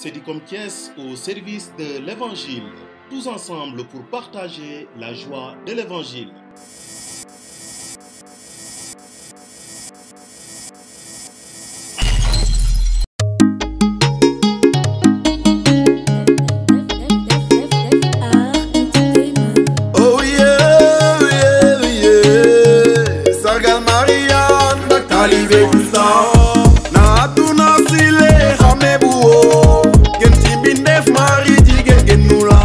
Sedicom Thiès au service de l'Évangile, tous ensemble pour partager la joie de l'Évangile. Oh yeah, yeah, yeah. Sargal Marianne, Bakalive Gustan. Na tuna sile xamne buo. Gen ci bindef mari jigen gen nula.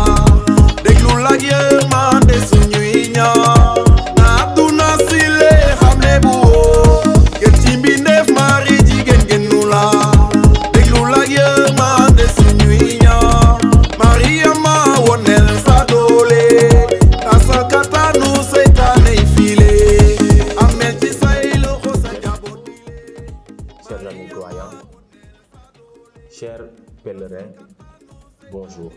Deglu la yermande suñuy ñaan. Na tuna sile xamne buo. Gen ci bindef mari jigen gen nula. Deglu la yermande suñuy ñaan. Mariama wonel sa dole. Chers amis croyants, chers pèlerins, bonjour.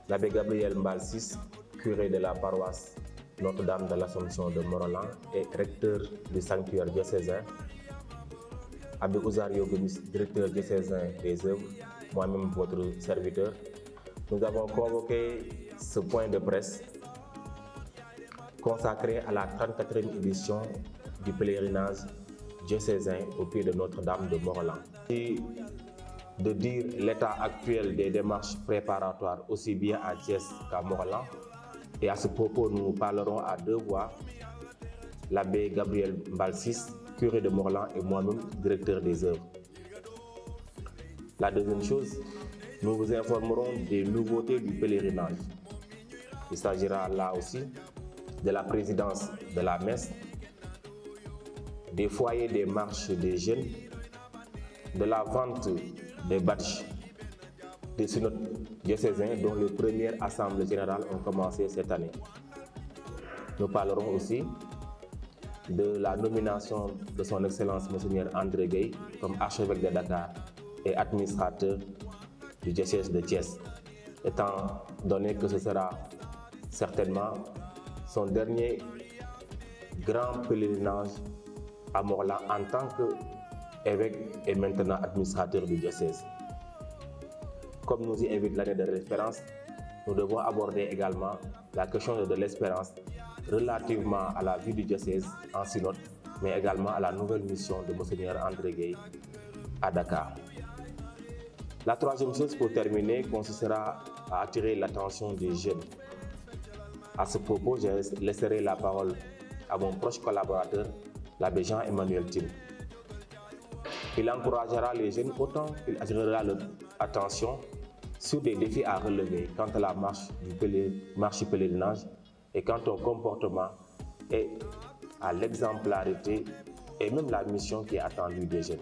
L'abbé Gabriel Mbalsis, curé de la paroisse Notre-Dame de l'Assomption de Morolan et recteur du sanctuaire diocésain, Abbé Ouzario Gomis, directeur diocésain des œuvres, moi-même votre serviteur, nous avons convoqué ce point de presse consacré à la 34e édition du pèlerinage diocésain au pied de Notre-Dame de Morolan. Et de dire l'état actuel des démarches préparatoires aussi bien à Thiès qu'à Morolan. Et à ce propos, nous parlerons à deux voix, l'abbé Gabriel Mbalsis, curé de Morolan, et moi-même, directeur des œuvres. La deuxième chose, nous vous informerons des nouveautés du pèlerinage. Il s'agira là aussi de la présidence de la messe, des foyers des marches des jeunes, de la vente des badges des synodes diocésains dont les premières assemblées générales ont commencé cette année. Nous parlerons aussi de la nomination de son Excellence Monseigneur André Gueye comme archevêque de Dakar et administrateur du diocèse de Thiès, étant donné que ce sera certainement son dernier grand pèlerinage à Morolan en tant qu'évêque et maintenant administrateur du diocèse. Comme nous y invite l'année de l'espérance, nous devons aborder également la question de l'espérance relativement à la vie du diocèse en synode, mais également à la nouvelle mission de Monseigneur André Gueye à Dakar. La troisième chose pour terminer consistera à attirer l'attention des jeunes. À ce propos, je laisserai la parole à mon proche collaborateur, l'abbé Jean-Emmanuel Tim. Il encouragera les jeunes autant qu'il attirera leur attention sur des défis à relever quant à la marche du pèlerinage et quant au comportement et à l'exemplarité et même la mission qui est attendue des jeunes.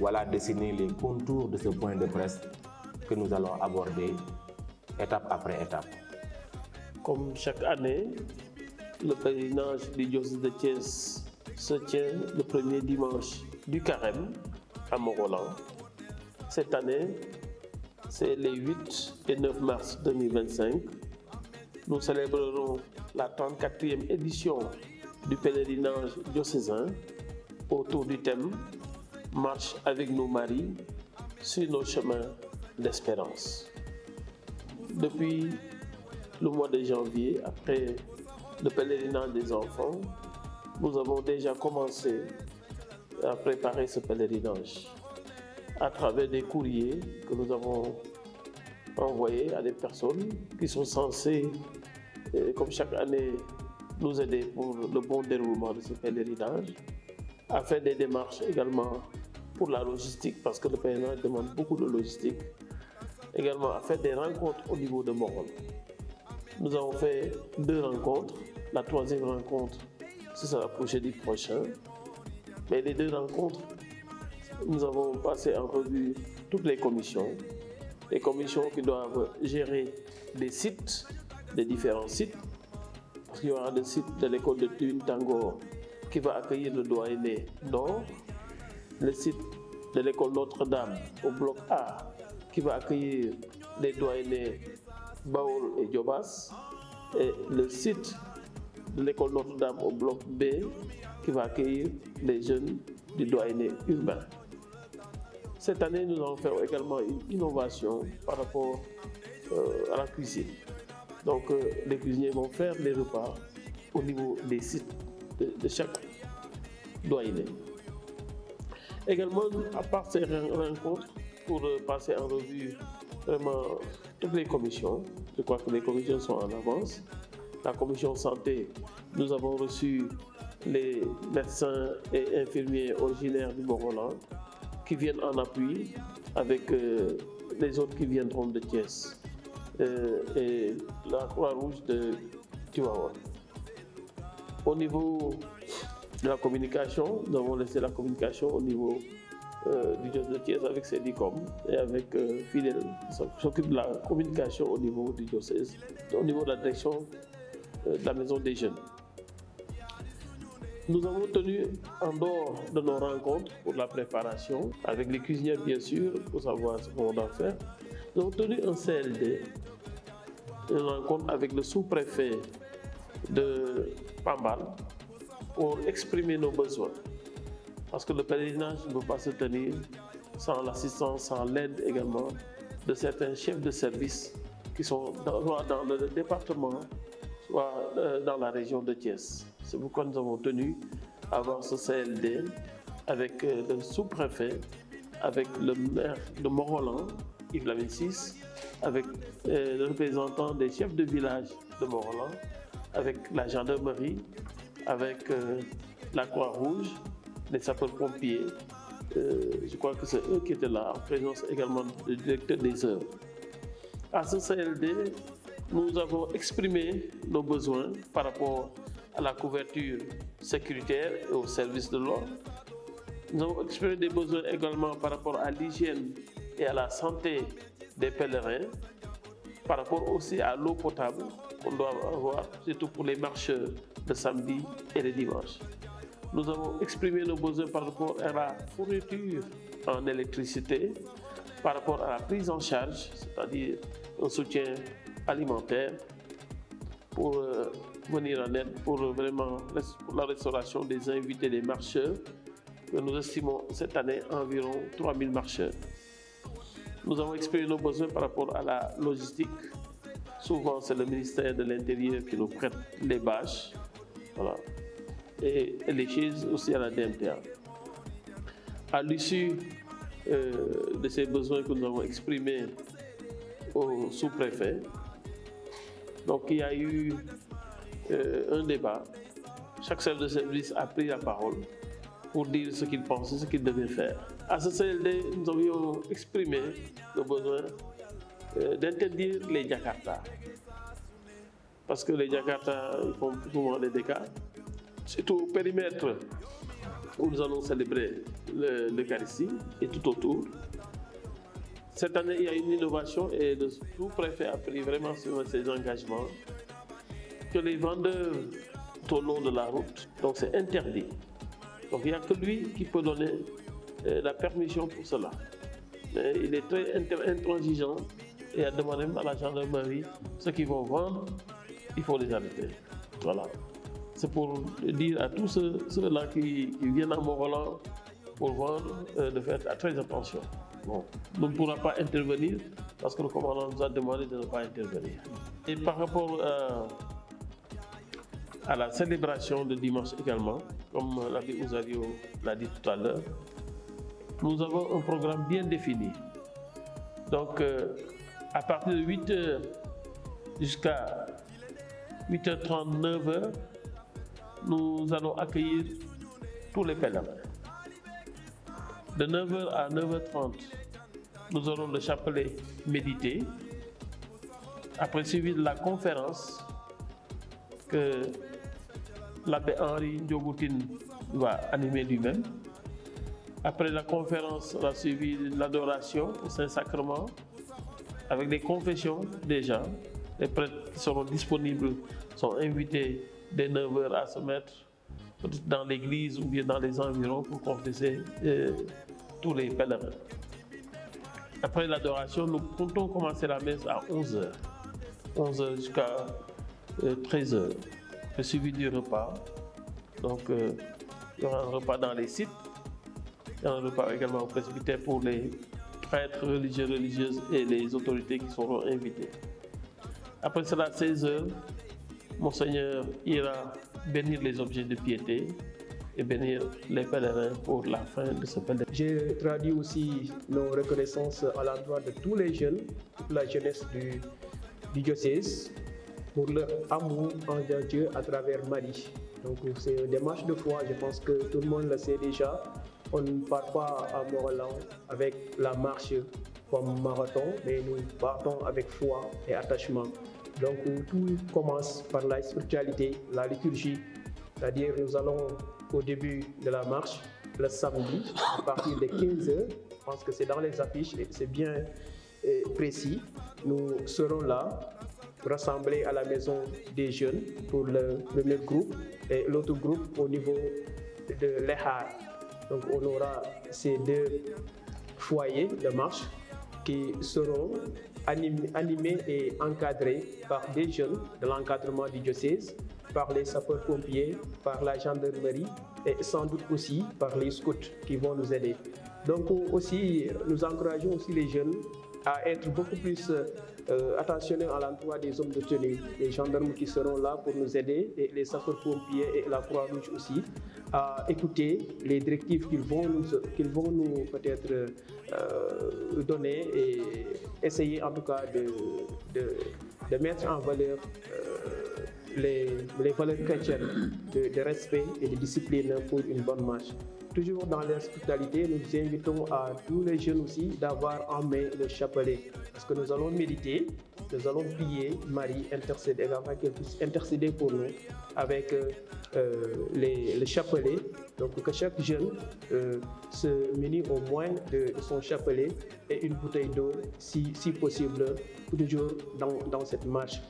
Voilà dessiner les contours de ce point de presse que nous allons aborder étape après étape. Comme chaque année, le pèlerinage du diocèse de Thiès se tient le premier dimanche du carême à Morolan. Cette année, c'est les 8 et 9 mars 2025. Nous célébrerons la 34e édition du pèlerinage diocésain autour du thème « Marche avec nos maris sur nos chemins d'espérance ». Depuis le mois de janvier, après le pèlerinage des enfants, nous avons déjà commencé à préparer ce pèlerinage à travers des courriers que nous avons envoyés à des personnes qui sont censées, comme chaque année, nous aider pour le bon déroulement de ce pèlerinage, à faire des démarches également pour la logistique, parce que le pèlerinage demande beaucoup de logistique, également à faire des rencontres au niveau de Morolan. Nous avons fait 2 rencontres. La 3e rencontre, ce sera pour jeudi prochain. Mais les 2 rencontres, nous avons passé en revue toutes les commissions qui doivent gérer les sites, les différents sites. Parce qu'il y aura le site de l'école de Thune Tangor qui va accueillir le doyenné Nord, le site de l'école Notre-Dame au bloc A qui va accueillir les doyennés Baoul et Diobas, et le site de l'école Notre-Dame au bloc B qui va accueillir les jeunes du doyenné urbain. Cette année, nous allons faire également une innovation par rapport à la cuisine. Donc, les cuisiniers vont faire les repas au niveau des sites de chaque doyenné. Également, à part ces rencontres, pour passer en revue vraiment toutes les commissions, je crois que les commissions sont en avance. La commission santé, nous avons reçu les médecins et infirmiers originaires du Mont-Roland qui viennent en appui avec les autres qui viendront de Thiès et la Croix-Rouge de Tivaouane. Au niveau de la communication, nous avons laissé la communication au niveau du diocèse de Thiès avec Cédicom et avec Fidèle qui s'occupe de la communication au niveau du diocèse, au niveau de la direction de la maison des jeunes. Nous avons tenu, en dehors de nos rencontres pour la préparation, avec les cuisinières bien sûr, pour savoir ce qu'on doit faire, nous avons tenu un CLD, une rencontre avec le sous-préfet de Pambal pour exprimer nos besoins. Parce que le pèlerinage ne peut pas se tenir sans l'assistance, sans l'aide également de certains chefs de service qui sont soit dans le département, soit dans la région de Thiès. C'est pourquoi nous avons tenu à avoir ce CLD avec le sous-préfet, avec le maire de Mont-Roland, Yves Lamine-Sis, avec le représentant des chefs de village de Mont-Roland, avec la gendarmerie, avec la Croix-Rouge, les sapeurs-pompiers. Je crois que c'est eux qui étaient là, en présence également du directeur des œuvres. À ce CLD, nous avons exprimé nos besoins par rapport à la couverture sécuritaire et au service de l'ordre. Nous avons exprimé des besoins également par rapport à l'hygiène et à la santé des pèlerins, par rapport aussi à l'eau potable qu'on doit avoir, surtout pour les marcheurs le samedi et le dimanche. Nous avons exprimé nos besoins par rapport à la fourniture en électricité, par rapport à la prise en charge, c'est-à-dire un soutien alimentaire pour venir en aide pour vraiment pour la restauration des invités des marcheurs, que nous estimons cette année environ 3000 marcheurs. Nous avons exprimé nos besoins par rapport à la logistique. Souvent, c'est le ministère de l'Intérieur qui nous prête les bâches, voilà, et les chaises aussi à la DMTA. À l'issue de ces besoins que nous avons exprimés au sous-préfet, donc il y a eu un débat. Chaque chef de service a pris la parole pour dire ce qu'il pensait, ce qu'il devait faire. À ce CLD, nous avions exprimé le besoin d'interdire les Jakarta. Parce que les Jakarta font souvent des dégâts. C'est au périmètre où nous allons célébrer l'Eucharistie et tout autour. Cette année, il y a une innovation et le sous-préfet a pris vraiment sur ses engagements que les vendeurs tout au long de la route, donc c'est interdit. Donc il n'y a que lui qui peut donner la permission pour cela. Mais il est très intransigeant et a demandé à la gendarmerie ceux qui vont vendre, il faut les arrêter. Voilà. C'est pour dire à tous ceux-là qui viennent à Mont-Roland pour vendre de faire très attention. Bon. On ne pourra pas intervenir parce que le commandant nous a demandé de ne pas intervenir. Et par rapport à la célébration de dimanche également, comme l'abbé Ouzario l'a dit tout à l'heure, nous avons un programme bien défini. Donc, à partir de 8h jusqu'à 8h30, 9h, nous allons accueillir tous les pèlerins. De 9h à 9h30, nous aurons le chapelet médité, après suivi de la conférence que l'abbé Henri Ndiogoutine va animer lui-même. Après la conférence, on a suivi l'adoration au Saint-Sacrement avec des confessions déjà. Les prêtres qui seront disponibles sont invités dès 9h à se mettre dans l'église ou bien dans les environs pour confesser tous les pèlerins. Après l'adoration, nous comptons commencer la messe à 11h. 11h jusqu'à 13h. Le suivi du repas. Donc, il y aura un repas dans les sites. Un repas également précipité pour les prêtres religieux, religieuses et les autorités qui seront invitées. Après cela, à 16h, Monseigneur ira bénir les objets de piété et bénir les pèlerins pour la fin de ce pèlerinage. J'ai traduit aussi nos reconnaissances à l'endroit de tous les jeunes, toute la jeunesse du diocèse, pour leur amour envers Dieu à travers Marie. Donc c'est une démarche de foi, je pense que tout le monde le sait déjà. On ne part pas à Morolan avec la marche comme marathon, mais nous partons avec foi et attachement. Donc tout commence par la spiritualité, la liturgie, c'est-à-dire nous allons au début de la marche, le samedi, à partir de 15h, je pense que c'est dans les affiches et c'est bien précis. Nous serons là, rassemblés à la maison des jeunes pour le premier groupe et l'autre groupe au niveau de l'Ehar. Donc on aura ces deux foyers de marche qui seront animés et encadrés par des jeunes de l'encadrement du diocèse, par les sapeurs-pompiers, par la gendarmerie et sans doute aussi par les scouts qui vont nous aider. Donc aussi, nous encourageons aussi les jeunes à être beaucoup plus attentionnés à l'endroit des hommes de tenue, les gendarmes qui seront là pour nous aider et les sapeurs-pompiers et la Croix-Rouge aussi, à écouter les directives qu'ils vont nous peut-être donner et essayer en tout cas de mettre en valeur les valeurs chrétiennes de respect et de discipline pour une bonne marche. Toujours dans l'hospitalité, nous invitons à tous les jeunes aussi d'avoir en main le chapelet. Parce que nous allons méditer, nous allons prier Marie, intercéder, afin qu'elle puisse intercéder pour nous avec le chapelet. Donc que chaque jeune se munit au moins de son chapelet et une bouteille d'eau si possible, toujours dans cette marche.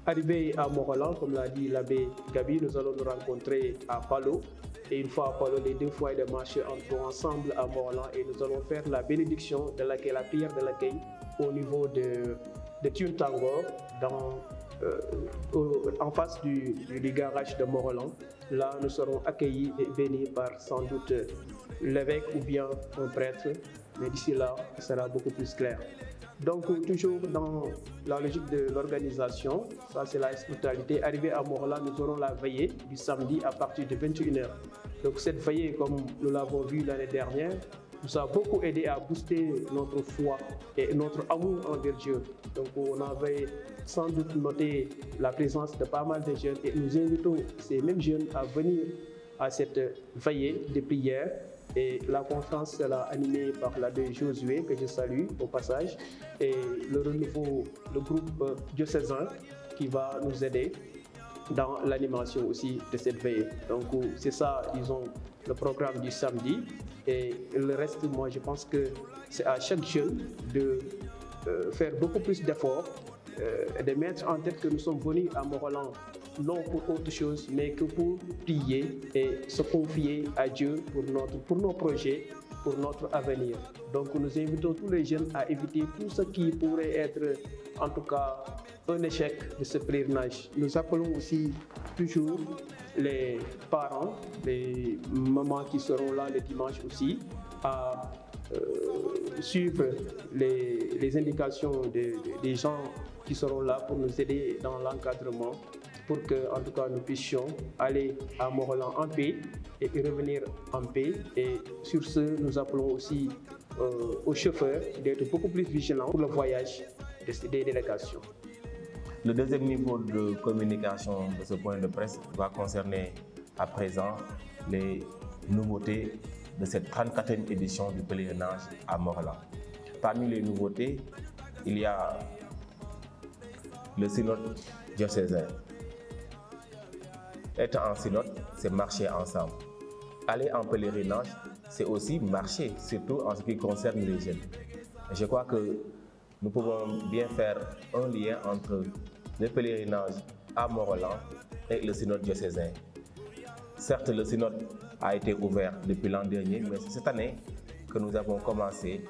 Arrivé à Morolan, comme l'a dit l'abbé Gabi, nous allons nous rencontrer à Palo. Et une fois à Palo, les deux foyers de marche entreront ensemble à Morolan et nous allons faire la bénédiction de l'accueil, la prière de l'accueil au niveau de Tuntangor, en face du garage de Morolan. Là, nous serons accueillis et bénis par sans doute l'évêque ou bien un prêtre, mais d'ici là, ce sera beaucoup plus clair. Donc, toujours dans la logique de l'organisation, ça c'est la spiritualité. Arrivé à Morolan, nous aurons la veillée du samedi à partir de 21h. Donc, cette veillée, comme nous l'avons vu l'année dernière, nous a beaucoup aidé à booster notre foi et notre amour envers Dieu. Donc, on avait sans doute noté la présence de pas mal de jeunes et nous invitons ces mêmes jeunes à venir à cette veillée de prière. Et la conférence sera animée par l'abbé Josué, que je salue au passage, et le groupe diocésain qui va nous aider dans l'animation aussi de cette veillée. Donc c'est ça, disons, le programme du samedi. Et le reste, moi je pense que c'est à chaque jeune de faire beaucoup plus d'efforts, de mettre en tête que nous sommes venus à Morolan non pour autre chose, mais que pour prier et se confier à Dieu pour nos projets, pour notre avenir. Donc nous invitons tous les jeunes à éviter tout ce qui pourrait être en tout cas un échec de ce pèlerinage. Nous appelons aussi toujours les parents, les mamans qui seront là le dimanche aussi, à suivre les indications des gens qui seront là pour nous aider dans l'encadrement, pour que, en tout cas, nous puissions aller à Morolan en paix et revenir en paix. Et sur ce, nous appelons aussi aux chauffeurs d'être beaucoup plus vigilants pour le voyage des délégations. Le deuxième niveau de communication de ce point de presse va concerner à présent les nouveautés de cette 34e édition du pèlerinage à Morolan. Parmi les nouveautés, il y a le synode diocésain. Être en synode, c'est marcher ensemble. Aller en pèlerinage, c'est aussi marcher, surtout en ce qui concerne les jeunes. Et je crois que nous pouvons bien faire un lien entre le pèlerinage à Morolan et le synode diocésain. Certes, le synode a été ouvert depuis l'an dernier, mais c'est cette année que nous avons commencé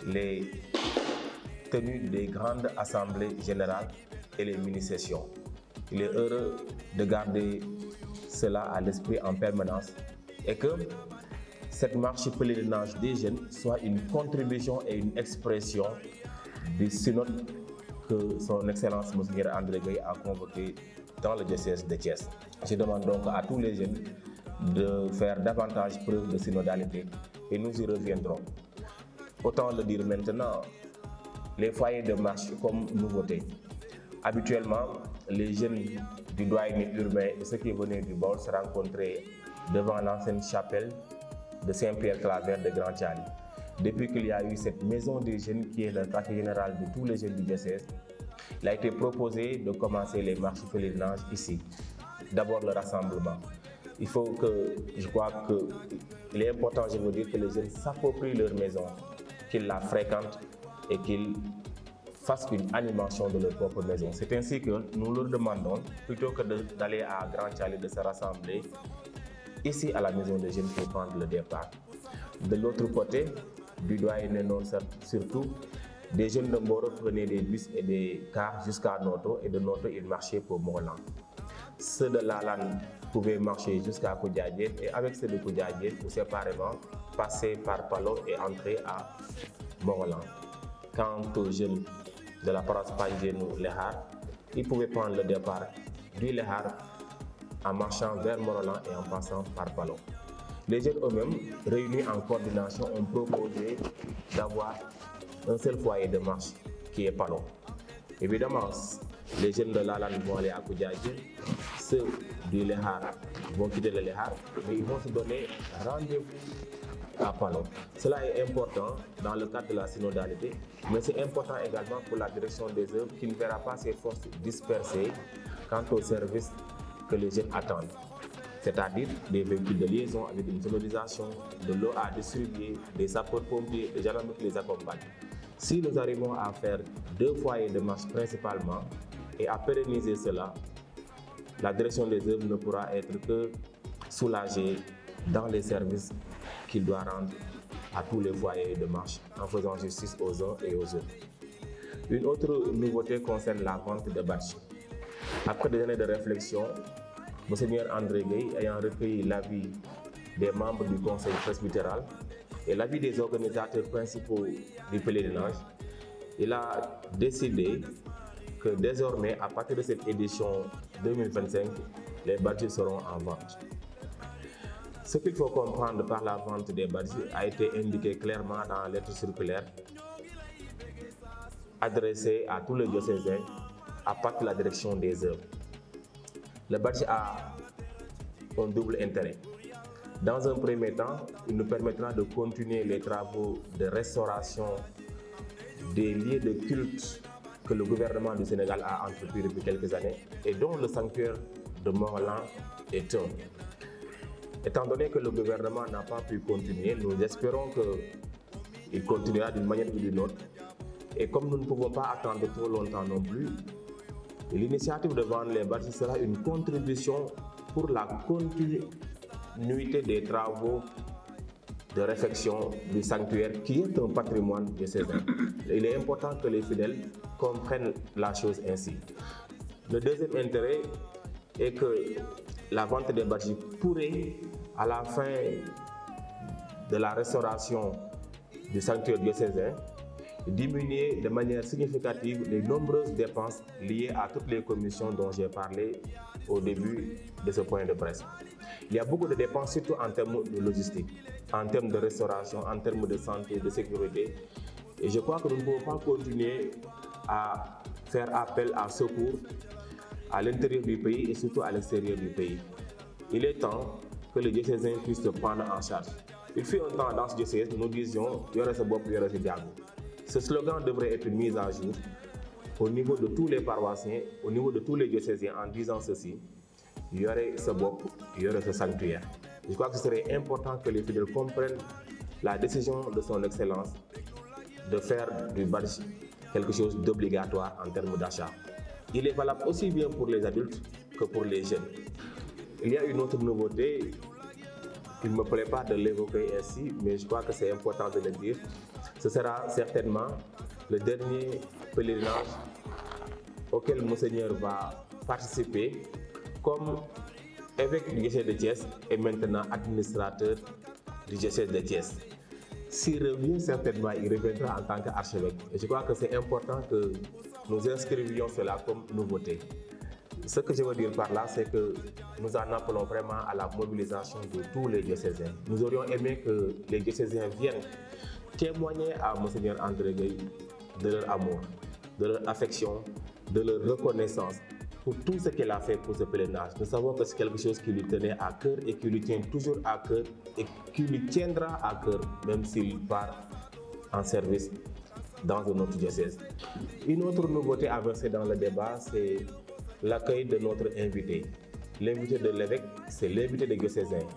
les tenues des grandes assemblées générales et les mini-sessions. Il est heureux de garder cela à l'esprit en permanence et que cette marche pèlerinage des jeunes soit une contribution et une expression du synode que son Excellence Monseigneur André Gueye a convoqué dans le diocèse de Thiès. Je demande donc à tous les jeunes de faire davantage preuve de synodalité et nous y reviendrons. Autant le dire maintenant, les foyers de marche comme nouveauté. Habituellement, les jeunes du doyenné urbain et ceux qui venaient du bord se rencontraient devant l'ancienne chapelle de Saint-Pierre-Claver de Grand Thiali. Depuis qu'il y a eu cette maison des jeunes qui est le quartier général de tous les jeunes du diocèse, il a été proposé de commencer les marches pèlerinages ici. D'abord le rassemblement. Je crois qu'il est important, je veux dire, que les jeunes s'approprient leur maison, qu'ils la fréquentent et qu'ils fassent une animation de leur propre maison. C'est ainsi que nous leur demandons, plutôt que d'aller à Grand Thiali, de se rassembler ici à la maison des jeunes pour prendre le départ. De l'autre côté, du doyenné nord surtout, des jeunes de Mboro prenaient des bus et des cars jusqu'à Noto et de Noto ils marchaient pour Morolan. Ceux de Lalane pouvaient marcher jusqu'à Koudiadien et avec ceux de Koudiadien ou séparément passer par Palo et entrer à Morolan. Quant aux jeunes de la paroisse Pangenou Lehar, ils pouvaient prendre le départ du Lehar en marchant vers Morolan et en passant par Palo. Les jeunes eux-mêmes, réunis en coordination, ont proposé d'avoir un seul foyer de marche qui est Palo. Évidemment, les jeunes de Lalane vont aller à Koudiadien, ceux du Lehar vont quitter le Lehar, mais ils vont se donner rendez-vous à Palo. Cela est important dans le cadre de la synodalité, mais c'est important également pour la direction des œuvres qui ne verra pas ses forces dispersées quant au service que les jeunes attendent. C'est-à-dire des véhicules de liaison avec une sonorisation, de l'eau à distribuer, des sapeurs-pompiers, des gendarmes qui les accompagnent. Si nous arrivons à faire 2 foyers de marche principalement et à pérenniser cela, la direction des œuvres ne pourra être que soulagée dans les services qu'il doit rendre à tous les foyers de marche en faisant justice aux uns et aux autres. Une autre nouveauté concerne la vente de badges. Après des années de réflexion, Monseigneur André Gueye, ayant recueilli l'avis des membres du conseil presbytéral et l'avis des organisateurs principaux du pèlerinage, il a décidé que désormais, à partir de cette édition 2025, les badges seront en vente. Ce qu'il faut comprendre par la vente des badges a été indiqué clairement dans la lettre circulaire adressée à tous les diocésains à partir de la direction des œuvres. Le badge a un double intérêt. Dans un premier temps, il nous permettra de continuer les travaux de restauration des lieux de culte que le gouvernement du Sénégal a entrepris depuis quelques années et dont le sanctuaire de Morolan est un. Étant donné que le gouvernement n'a pas pu continuer, nous espérons qu'il continuera d'une manière ou d'une autre. Et comme nous ne pouvons pas attendre trop longtemps non plus, l'initiative de vendre les badges sera une contribution pour la continuité des travaux de réfection du sanctuaire qui est un patrimoine diocésain. Il est important que les fidèles comprennent la chose ainsi. Le deuxième intérêt est que la vente des badges pourrait, à la fin de la restauration du sanctuaire diocésain, diminuer de manière significative les nombreuses dépenses liées à toutes les commissions dont j'ai parlé au début de ce point de presse. Il y a beaucoup de dépenses, surtout en termes de logistique, en termes de restauration, en termes de santé, de sécurité. Et je crois que nous ne pouvons pas continuer à faire appel à secours à l'intérieur du pays et surtout à l'extérieur du pays. Il est temps que les diocésains puissent se prendre en charge. Il fut un temps dans ce diocèse, nous disions « Yore se bop, yore se diago ». Ce slogan devrait être mis à jour au niveau de tous les paroissiens, au niveau de tous les diocésains en disant ceci, Yore se bop, yore se sanctuaire. Je crois que ce serait important que les fidèles comprennent la décision de son Excellence de faire du badge quelque chose d'obligatoire en termes d'achat. Il est valable aussi bien pour les adultes que pour les jeunes. Il y a une autre nouveauté, il ne me plaît pas de l'évoquer ainsi, mais je crois que c'est important de le dire. Ce sera certainement le dernier pèlerinage auquel Monseigneur va participer comme évêque du diocèse de Thiès et maintenant administrateur du diocèse de Thiès. S'il revient, certainement, il reviendra en tant qu'archevêque. Et je crois que c'est important que nous inscrivions cela comme nouveauté. Ce que je veux dire par là, c'est que nous en appelons vraiment à la mobilisation de tous les diocésains. Nous aurions aimé que les diocésains viennent témoigner à Monseigneur André Gueye de leur amour, de leur affection, de leur reconnaissance pour tout ce qu'il a fait pour ce pèlerinage. Nous savons que c'est quelque chose qui lui tenait à cœur et qui lui tient toujours à cœur et qui lui tiendra à cœur même s'il part en service dans un autre diocèse. Une autre nouveauté à verser dans le débat, c'est l'accueil de notre invité. L'invité de l'évêque, c'est l'invité des diocésains.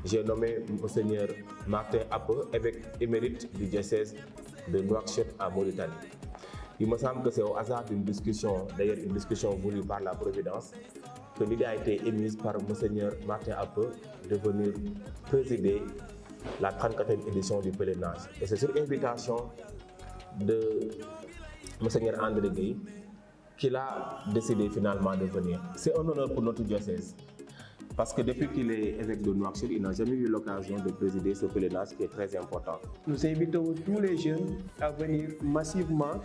J'ai nommé Monseigneur Martin Ape, évêque émérite du diocèse de Nouakchott à Mauritanie. Il me semble que c'est au hasard d'une discussion, d'ailleurs une discussion voulue par la Providence, que l'idée a été émise par Monseigneur Martin Ape de venir présider la 34e édition du pèlerinage. Et c'est sur invitation de Monseigneur André Gueye qu'il a décidé finalement de venir. C'est un honneur pour notre diocèse, parce que depuis qu'il est évêque de Nouakchott, il n'a jamais eu l'occasion de présider ce pèlerinage qui est très important. Nous invitons tous les jeunes à venir massivement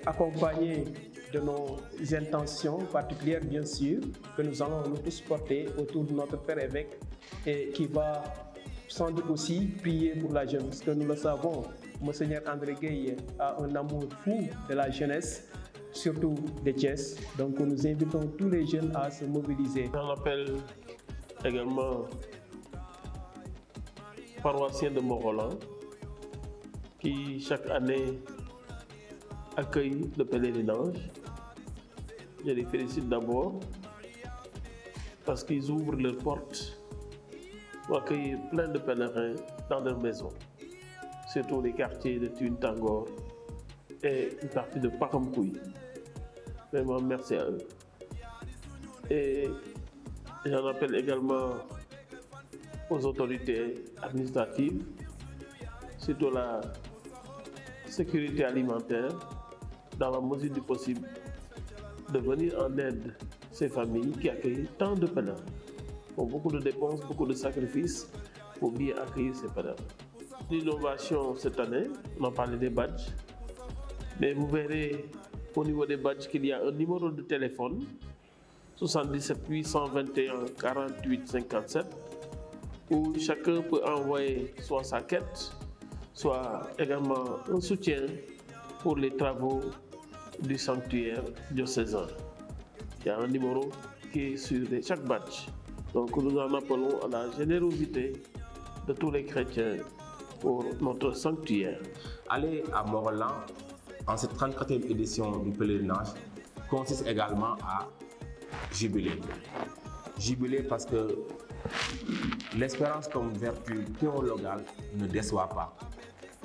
accompagnés de nos intentions particulières, bien sûr, que nous allons nous tous porter autour de notre Père évêque et qui va sans doute aussi prier pour la jeunesse, parce que nous le savons, Monseigneur André Gueye a un amour fou de la jeunesse, surtout de Thiès. Donc nous invitons tous les jeunes à se mobiliser. On appelle également paroissiens de Mont-Roland qui chaque année accueillent le pèlerinage. Je les félicite d'abord parce qu'ils ouvrent leurs portes pour accueillir plein de pèlerins dans leur maison, surtout les quartiers de Tuntangor et une partie de Pakamkoui. Vraiment, merci à eux. Et j'en appelle également aux autorités administratives, surtout la sécurité alimentaire, dans la mesure du possible, de venir en aide ces familles qui accueillent tant de pèlerins. Pour beaucoup de dépenses, beaucoup de sacrifices pour bien accueillir ces pèlerins. L'innovation cette année, on a parlé des badges, mais vous verrez au niveau des badges qu'il y a un numéro de téléphone 77 821 48 57 où chacun peut envoyer soit sa quête, soit également un soutien pour les travaux du sanctuaire diocésain. Il y a un numéro qui est sur chaque badge. Donc nous en appelons à la générosité de tous les chrétiens pour notre sanctuaire. Aller à Mont-Roland en cette 34e édition du pèlerinage consiste également à jubiler. Jubiler parce que l'espérance comme vertu théologale ne déçoit pas.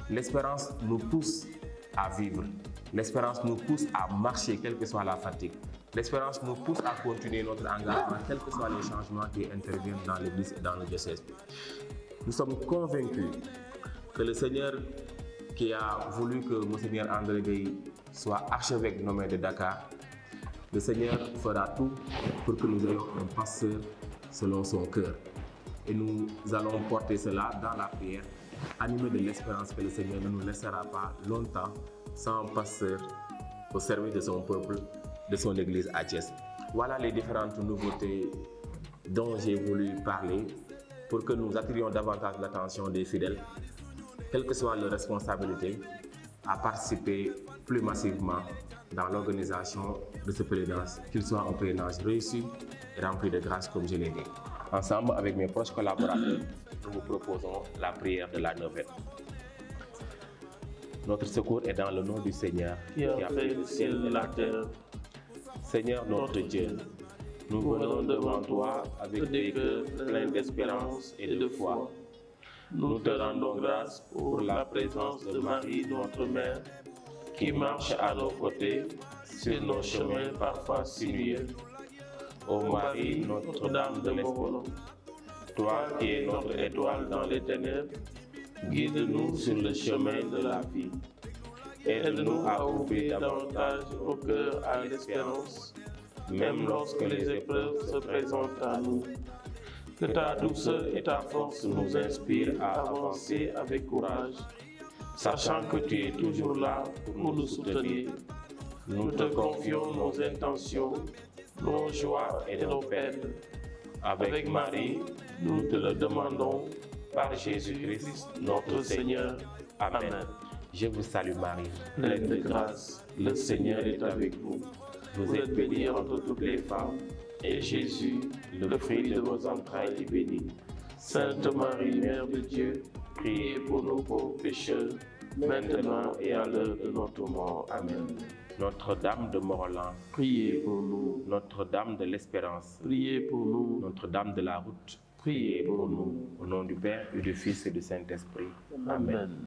L'espérance nous pousse à vivre. L'espérance nous pousse à marcher, quelle que soit la fatigue. L'espérance nous pousse à continuer notre engagement, quels que soient les changements qui interviennent dans l'Église et dans le diocèse. Nous sommes convaincus que le Seigneur qui a voulu que Monseigneur André Gueye soit archevêque nommé de Dakar, le Seigneur fera tout pour que nous ayons un pasteur selon son cœur. Et nous allons porter cela dans la prière, animés de l'espérance que le Seigneur ne nous laissera pas longtemps sans un pasteur au service de son peuple, de son Église à Thiès. Voilà les différentes nouveautés dont j'ai voulu parler pour que nous attirions davantage l'attention des fidèles, quelle que soit leur responsabilité, à participer plus massivement dans l'organisation de ce pèlerinage, qu'il soit un pèlerinage réussi et rempli de grâce comme je l'ai dit. Ensemble, avec mes proches collaborateurs, nous vous proposons la prière de la neuvaine. Notre secours est dans le nom du Seigneur Qui a fait le ciel et la terre. Seigneur notre Dieu, nous venons devant toi avec des cœurs pleins d'espérance et de foi. Nous te rendons grâce pour la présence de Marie, notre Mère, qui marche à nos côtés sur nos chemins parfois sinueux. Ô Marie, Notre-Dame de l'Espoir, toi qui es notre étoile dans les ténèbres, guide-nous sur le chemin de la vie. Aide-nous à ouvrir davantage au cœur à l'espérance, même lorsque les épreuves se présentent à nous. Que ta douceur et ta force nous inspirent à avancer avec courage, sachant que tu es toujours là pour nous soutenir. Nous te confions nos intentions, nos joies et nos peines. Avec Marie, nous te le demandons par Jésus-Christ, notre Seigneur. Amen. Je vous salue Marie, Pleine de grâce, le Seigneur est avec vous. Vous êtes bénie entre toutes les femmes, et Jésus, le fruit de vos entrailles, est béni. Sainte Marie, Mère de Dieu, priez pour nous pauvres pécheurs, maintenant et à l'heure de notre mort. Amen. Notre-Dame de Morlan, Priez pour nous. Notre-Dame de l'Espérance, Priez pour nous. Notre-Dame de la Route, Priez pour nous. au nom du Père et du Fils et du Saint-Esprit. Amen.